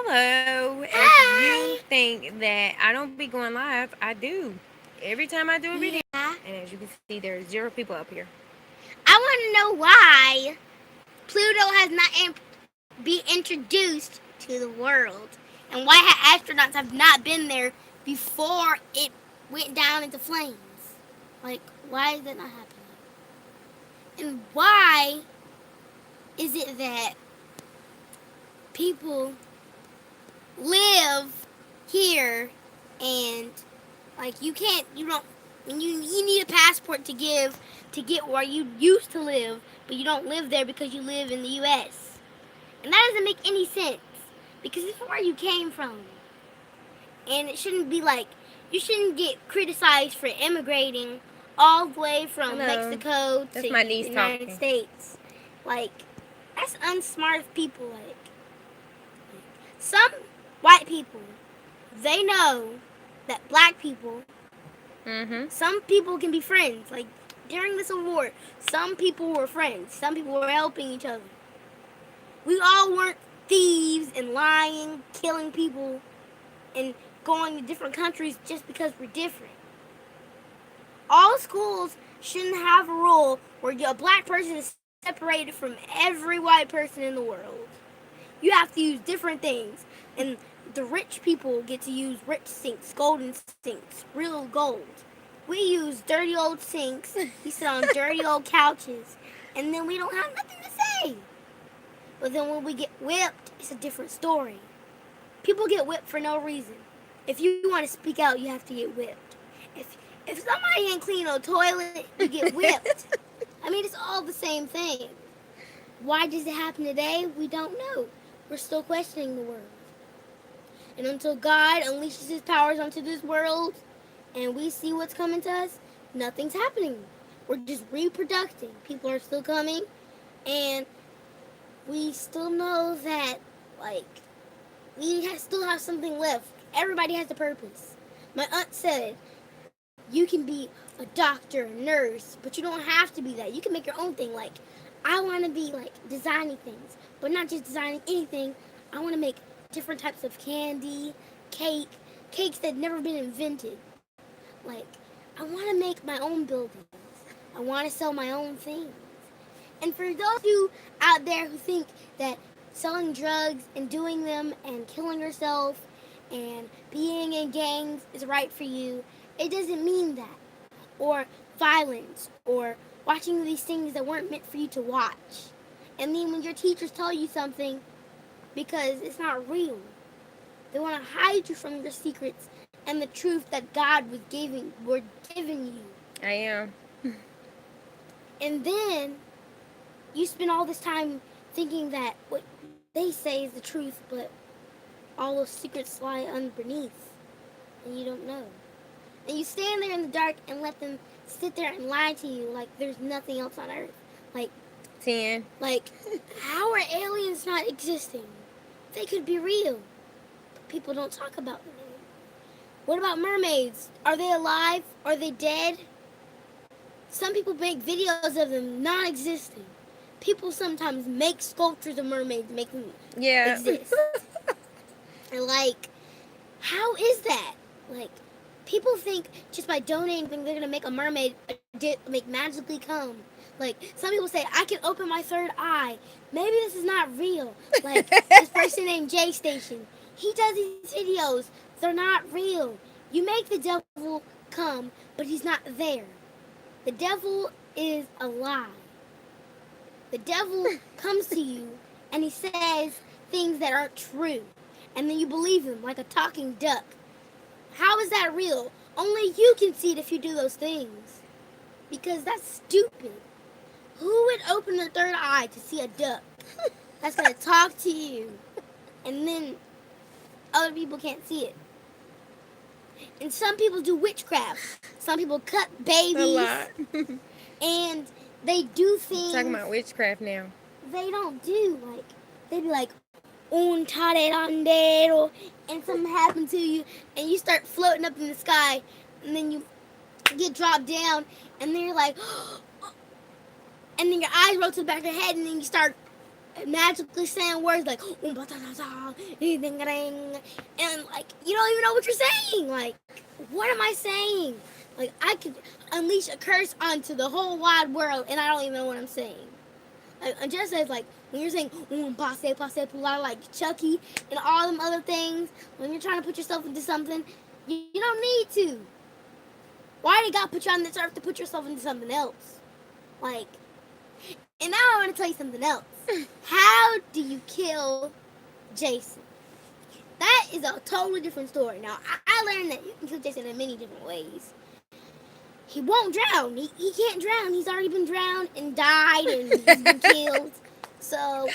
Hello. If you Hi. think that I don't be going live, I do. Every time I do a video. Yeah. And as you can see, there's 0 people up here. I want to know why Pluto has not be introduced to the world, and why astronauts have not been there before it went down into flames. Like, why is that not happening? And why is it that people live here and like you don't you need a passport to get where you used to live, but you don't live there because you live in the US. And that doesn't make any sense because it's where you came from. And it shouldn't be like you shouldn't get criticized for immigrating all the way from Hello. Mexico to That's my the niece United talking. States. Like that's unsmart of people. Like some white people, they know that black people, Mm-hmm. some people can be friends. Like during this award, some people were friends. Some people were helping each other. We all weren't thieves and lying, killing people, and going to different countries just because we're different. All schools shouldn't have a rule where a black person is separated from every white person in the world. You have to use different things, and the rich people get to use rich sinks, golden sinks, real gold. We use dirty old sinks. We sit on dirty old couches, and then we don't have nothing to say. But then when we get whipped, it's a different story. People get whipped for no reason. If you want to speak out, you have to get whipped. If somebody ain't clean a toilet, you get whipped. I mean, it's all the same thing. Why does it happen today? We don't know. We're still questioning the world. And until God unleashes his powers onto this world and we see what's coming to us, nothing's happening. We're just reproducing. People are still coming, and we still know that, like, still have something left. Everybody has a purpose. My aunt said, you can be a doctor, nurse, but you don't have to be that. You can make your own thing. Like, I want to be, like, designing things, but not just designing anything. I want to make different types of candy, cakes that never been invented. Like, I want to make my own buildings. I want to sell my own things. And for those of you out there who think that selling drugs and doing them and killing yourself and being in gangs is right for you, it doesn't mean that. Or violence, or watching these things that weren't meant for you to watch. And then when your teachers tell you something because it's not real, they want to hide you from your secrets and the truth that God were giving you. I am. And then you spend all this time thinking that what they say is the truth, but all those secrets lie underneath, and you don't know. And you stand there in the dark and let them sit there and lie to you like there's nothing else on earth. Like, 10. like, how are aliens not existing? They could be real, but people don't talk about them anymore. What about mermaids? Are they alive? Are they dead? Some people make videos of them non-existing. People sometimes make sculptures of mermaids, make them Yeah. exist. And like, how is that? Like, people think just by donating things they're gonna make a mermaid make magically come. Like, some people say I can open my third eye. Maybe this is not real. Like this person named J Station, he does these videos. They're not real. You make the devil come, but he's not there. The devil is a lie. The devil comes to you and he says things that aren't true. And then you believe him like a talking duck. How is that real? Only you can see it if you do those things. Because that's stupid. Who would open their third eye to see a duck that's going to talk to you and then other people can't see it? And some people do witchcraft. Some people cut A babies lot. and they do things Talking about witchcraft now. they don't do. Like, they be like, un taderandero, and something happened to you, and you start floating up in the sky, and then you get dropped down, and then you're like, and then your eyes roll to the back of your head, and then you start magically saying words like and like you don't even know what you're saying. Like, what am I saying? Like, I could unleash a curse onto the whole wide world and I don't even know what I'm saying. Like, just as like when you're saying passe pula like Chucky and all them other things, when you're trying to put yourself into something, you don't need to. Why did God put you on this earth to put yourself into something else? Like, and now I want to tell you something else. How do you kill Jason? That is a totally different story. Now, I learned that you can kill Jason in many different ways. He won't drown. He can't drown. He's already been drowned and died and he's been killed. So,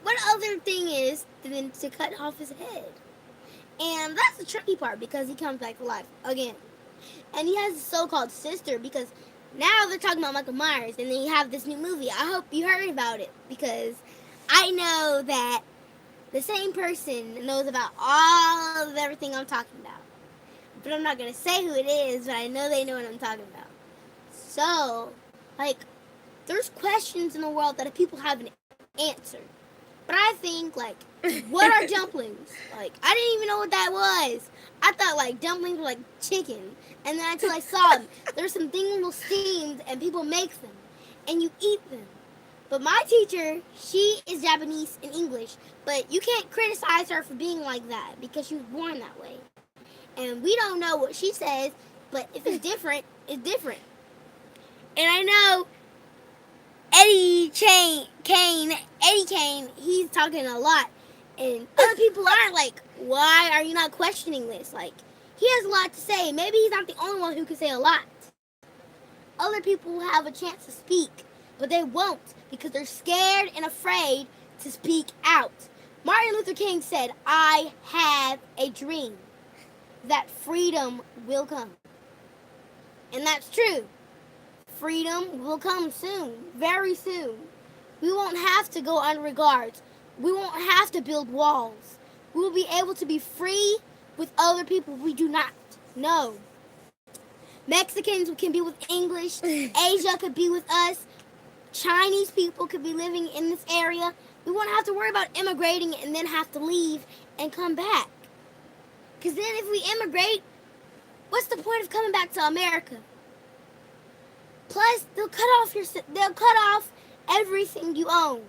what other thing is than to cut off his head? And that's the tricky part because he comes back to life again. And he has a so-called sister because now they're talking about Michael Myers and they have this new movie. I hope you heard about it because I know that the same person knows about all of everything I'm talking about. But I'm not going to say who it is, but I know they know what I'm talking about. So, like, there's questions in the world that people haven't answered. But I think, like, what are dumplings? Like, I didn't even know what that was. I thought, like, dumplings were like chicken. And then until I saw them, there's some things steamed and people make them. And you eat them. But my teacher, she is Japanese and English. But you can't criticize her for being like that because she was born that way. And we don't know what she says, but if it's different, it's different. And I know Eddie Kane, he's talking a lot. And other people aren't like, why are you not questioning this? Like, he has a lot to say. Maybe he's not the only one who can say a lot. Other people will have a chance to speak, but they won't because they're scared and afraid to speak out. Martin Luther King said, I have a dream that freedom will come. And that's true. Freedom will come soon, very soon. We won't have to go under guards. We won't have to build walls. We will be able to be free with other people we do not know. Mexicans can be with English. Asia could be with us. Chinese people could be living in this area. We won't have to worry about immigrating and then have to leave and come back. Because then if we immigrate, what's the point of coming back to America? Plus, they'll cut off everything you own.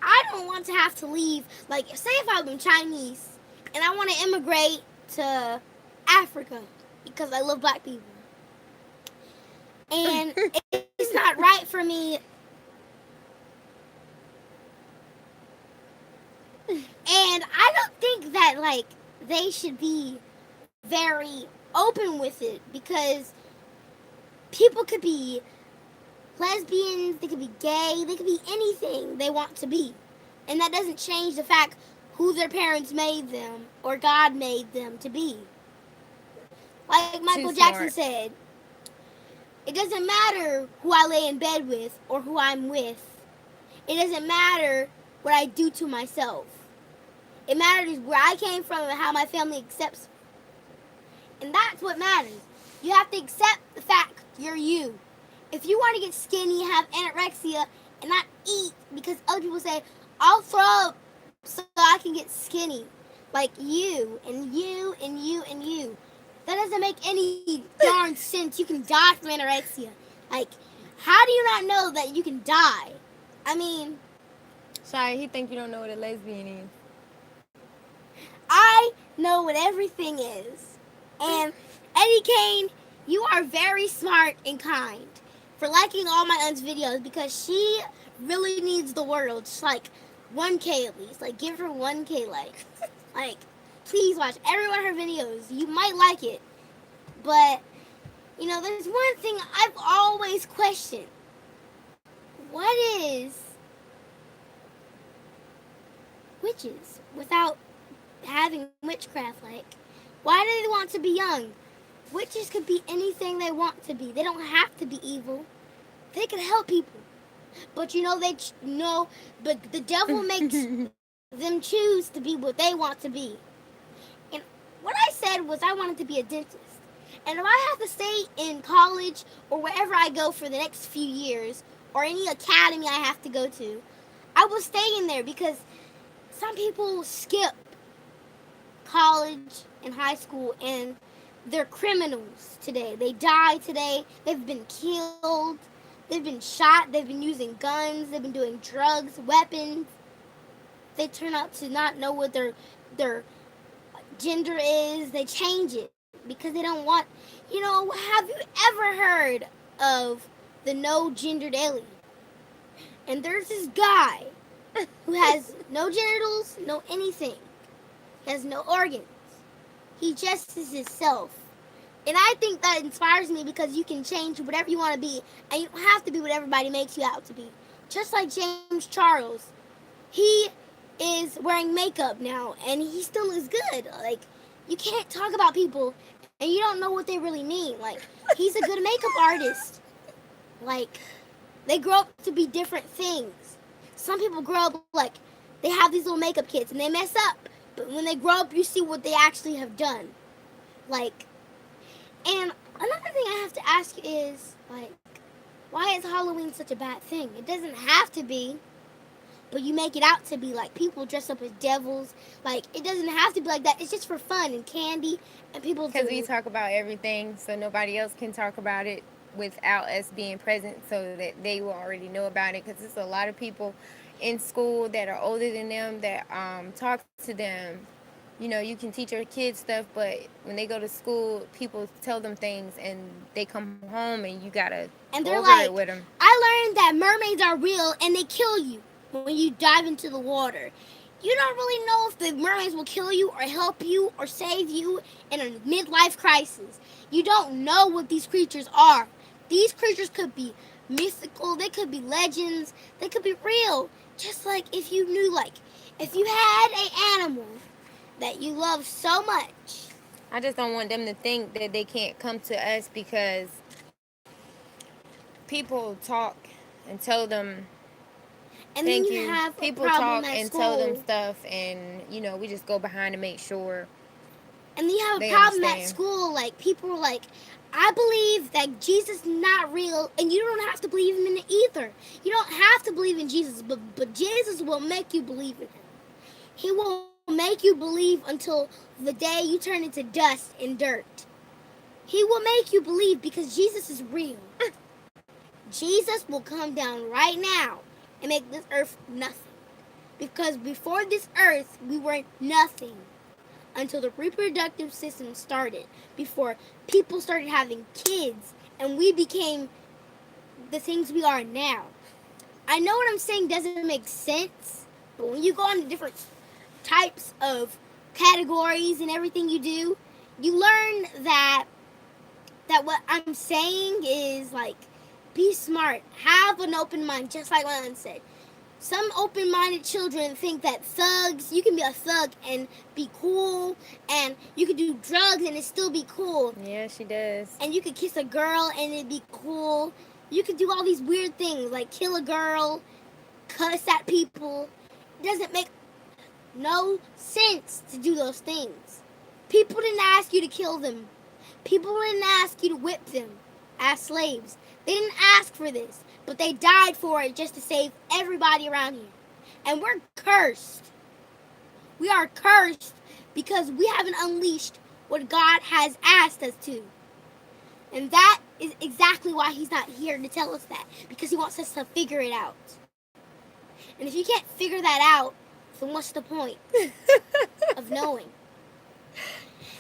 I don't want to have to leave. Like, say if I'm Chinese and I want to immigrate to Africa because I love black people. And it's not right for me. And I don't think that, like, they should be very open with it because people could be lesbians, they could be gay, they could be anything they want to be. And that doesn't change the fact who their parents made them or God made them to be. Like Michael Jackson said, it doesn't matter who I lay in bed with or who I'm with. It doesn't matter what I do to myself. It matters where I came from and how my family accepts me. And that's what matters. You have to accept the fact you're you. If you want to get skinny, have anorexia, and not eat because other people say, I'll throw up so I can get skinny. Like you, and you, and you, and you. That doesn't make any darn sense. You can die from anorexia. Like, how do you not know that you can die? I mean... Sorry, he think you don't know what a lesbian is. I know what everything is. And Eddie Kane, you are very smart and kind for liking all my aunt's videos because she really needs the world. Just like 1K at least. Like, give her 1K like. Like, please watch every one of her videos. You might like it. But, you know, there's one thing I've always questioned. What is witches without having witchcraft? Like, why do they want to be young? Witches could be anything they want to be. They don't have to be evil. They can help people. But you know, but the devil makes them choose to be what they want to be. And what I said was I wanted to be a dentist. And if I have to stay in college or wherever I go for the next few years, or any academy I have to go to, I was staying there because some people skip college and high school and they're criminals today. They die today. They've been killed. They've been shot. They've been using guns. They've been doing drugs, weapons. They turn out to not know what their gender is. They change it because they don't want. Have you ever heard of the no gendered alien? And there's this guy who has no genitals, no anything. He has no organs. He just is himself. And I think that inspires me because you can change whatever you want to be, and you don't have to be what everybody makes you out to be. Just like James Charles, he is wearing makeup now, and he still is good. Like, you can't talk about people, and you don't know what they really mean. Like, he's a good makeup artist. Like, they grow up to be different things. Some people grow up like they have these little makeup kits, and they mess up. But when they grow up, you see what they actually have done. Like, and another thing I have to ask is, like, why is Halloween such a bad thing? It doesn't have to be, but you make it out to be. Like, people dress up as devils. Like, it doesn't have to be like that. It's just for fun and candy, and people Because we talk about everything, so nobody else can talk about it without us being present, so that they will already know about it. Because there's a lot of people in school that are older than them that talk to them. You can teach your kids stuff, but when they go to school, people tell them things, and they come home, and you gotta and go they're over like, it with them. I learned that mermaids are real, and they kill you when you dive into the water. You don't really know if the mermaids will kill you or help you or save you in a midlife crisis. You don't know what these creatures are. These creatures could be mythical, they could be legends, they could be real. Just like if you knew, like, if you had an animal that you love so much. I just don't want them to think that they can't come to us because people talk and tell them And thank then you you. have People a problem talk at and school. tell them stuff, and we just go behind to make sure. And then you have a they problem at understand. school. Like, people are like, I believe that Jesus is not real, and you don't have to believe him in it either. You don't have to believe in Jesus, but Jesus will make you believe in him. He will make you believe until the day you turn into dust and dirt. He will make you believe because Jesus is real. Jesus will come down right now and make this earth nothing. Because before this earth, we were nothing until the reproductive system started. Before people started having kids and we became the things we are now. I know what I'm saying doesn't make sense, but when you go into different types of categories and everything you do, you learn that what I'm saying is, like, be smart, have an open mind, just like what I said. Some open-minded children think that you can be a thug and be cool, and you can do drugs and it still be cool. Yeah, she does. And you could kiss a girl and it'd be cool. You could do all these weird things, like kill a girl, cuss at people. It doesn't make no sense to do those things. People didn't ask you to kill them. People didn't ask you to whip them as slaves. They didn't ask for this, but they died for it just to save everybody around here. And we're cursed. We are cursed because we haven't unleashed what God has asked us to. And that is exactly why he's not here to tell us that, because he wants us to figure it out. And if you can't figure that out, then what's the point of knowing?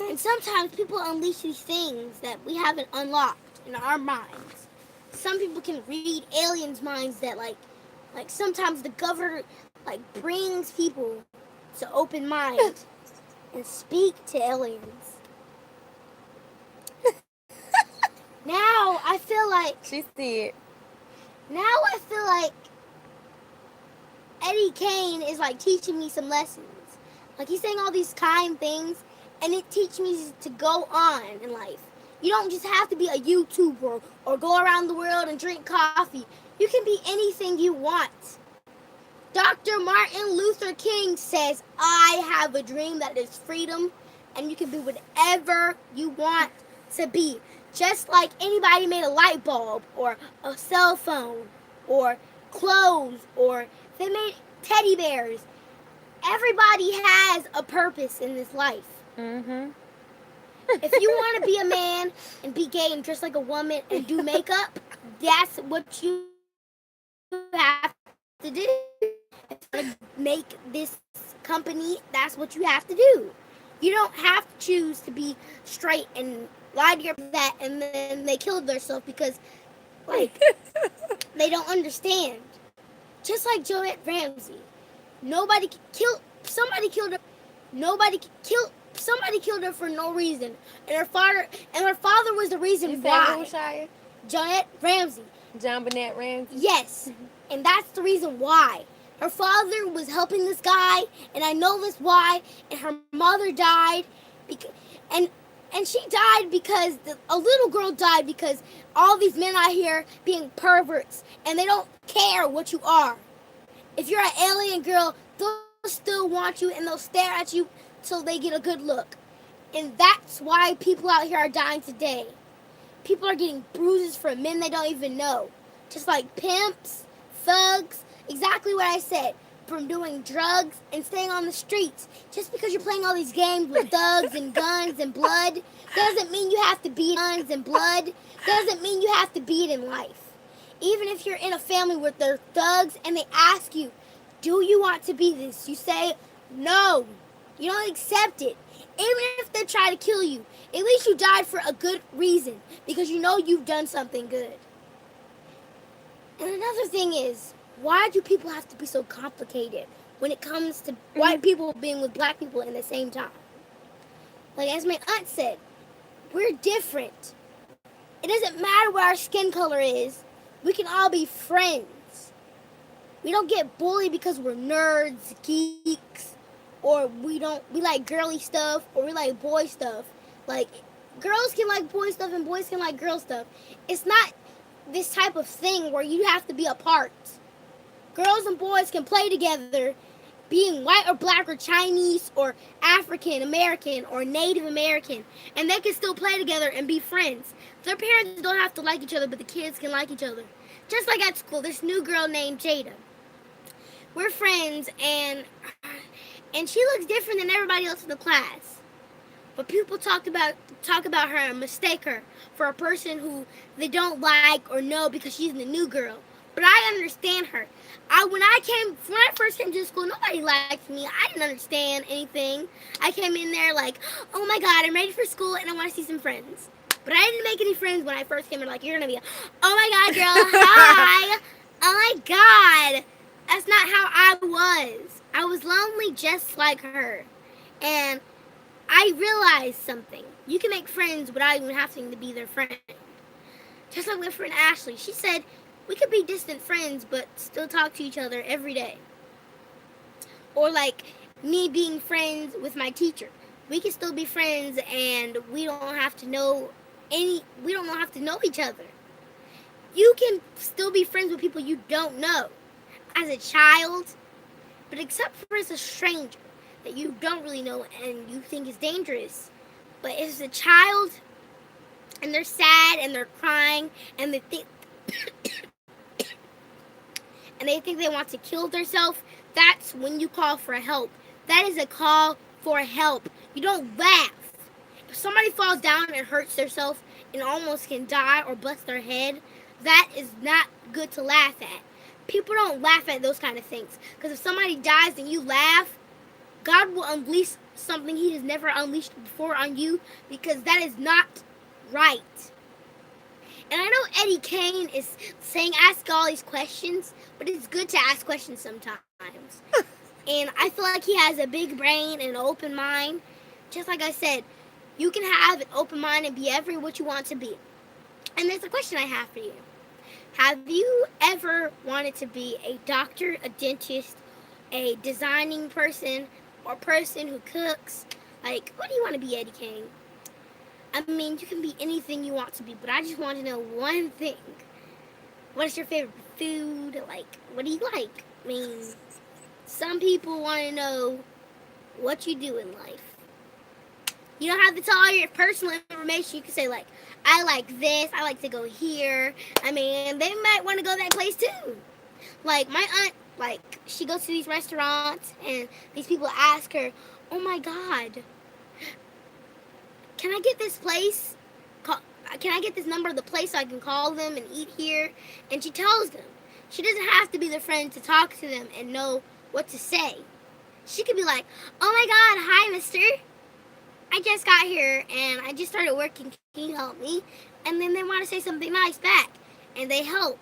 And sometimes people unleash these things that we haven't unlocked in our minds. Some people can read aliens' minds that, like sometimes the governor, like, brings people to open mind and speak to aliens. Now I feel like She see it. Eddie Kane is, like, teaching me some lessons. Like, he's saying all these kind things, and it teaches me to go on in life. You don't just have to be a YouTuber or go around the world and drink coffee. You can be anything you want. Dr. Martin Luther King says, I have a dream that is freedom, and you can be whatever you want to be. Just like anybody made a light bulb or a cell phone or clothes or They made teddy bears. Everybody has a purpose in this life. Mm-hmm. If you want to be a man and be gay and dress like a woman and do makeup, that's what you have to do. If you want to make this company, that's what you have to do. You don't have to choose to be straight and lie to your that, and then they killed themselves because, like, they don't understand. Just like Joette Ramsey, somebody killed her. Somebody killed her for no reason, and her father was the reason why. Shia? Joette Ramsey. JonBenét Ramsey. Yes, and that's the reason why. Her father was helping this guy, and I know this why. And her mother died, and she died because a little girl died because all these men out here being perverts, and they don't care what you are. If you're an alien girl, they'll still want you, and they'll stare at you till they get a good look. And that's why people out here are dying today. People are getting bruises from men they don't even know. Just like pimps, thugs, exactly what I said. From doing drugs and staying on the streets. Just because you're playing all these games with thugs and guns and blood doesn't mean you have to beat guns and blood. Doesn't mean you have to beat in life. Even if you're in a family where they're thugs and they ask you, do you want to be this? You say, no. You don't accept it. Even if they try to kill you, at least you died for a good reason because you know you've done something good. And another thing is, why do people have to be so complicated when it comes to white people being with black people in the same time? Like as my aunt said, we're different. It doesn't matter what our skin color is. We can all be friends. We don't get bullied because we're nerds, geeks, or we like girly stuff, or we like boy stuff. Like, girls can like boy stuff and boys can like girl stuff. It's not this type of thing where you have to be apart. Girls and boys can play together, being white or black or Chinese or African American or Native American, and they can still play together and be friends. Their parents don't have to like each other, but the kids can like each other. Just like at school, this new girl named Jada. We're friends, and she looks different than everybody else in the class. But people talk about her and mistake her for a person who they don't like or know because she's the new girl. But I understand her. When I first came to school, nobody liked me. I didn't understand anything. I came in there like, oh my God, I'm ready for school and I want to see some friends. But I didn't make any friends when I first came in. Like, you're gonna be, oh my God, girl, hi. Oh my God. That's not how I was. I was lonely just like her. And I realized something. You can make friends without even having to be their friend. Just like my friend Ashley. She said, we could be distant friends, but still talk to each other every day. Or like me being friends with my teacher. We can still be friends and we don't have to know each other. You can still be friends with people you don't know as a child, but except for as a stranger that you don't really know and you think is dangerous. But as a child and they're sad and they're crying and they think they want to kill themselves, that's when you call for help. That is a call for help. You don't laugh. If somebody falls down and hurts themselves and almost can die or bust their head, that is not good to laugh at. People don't laugh at those kind of things. Because if somebody dies and you laugh, God will unleash something he has never unleashed before on you, because that is not right. And I know Eddie Kane is saying ask all these questions, but it's good to ask questions sometimes. And I feel like he has a big brain and an open mind. Just like I said, you can have an open mind and be every what you want to be. And there's a question I have for you. Have you ever wanted to be a doctor, a dentist, a designing person, or person who cooks? Like, what do you want to be, Eddie Kane? I mean, you can be anything you want to be, but I just want to know one thing. What is your favorite food? Like, what do you like? I mean, some people want to know what you do in life. You don't have to tell all your personal information. You can say, like, I like this. I like to go here. I mean, they might want to go that place, too. Like, my aunt Like, she goes to these restaurants and these people ask her, "Oh my God, can I get this place? Can I get this number of the place so I can call them and eat here?" And she tells them. She doesn't have to be their friend to talk to them and know what to say. She could be like, "Oh my God, hi, mister. I just got here and I just started working. Can you help me?" And then they want to say something nice back and they help.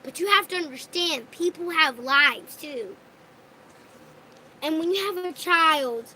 But you have to understand, people have lives too. And when you have a child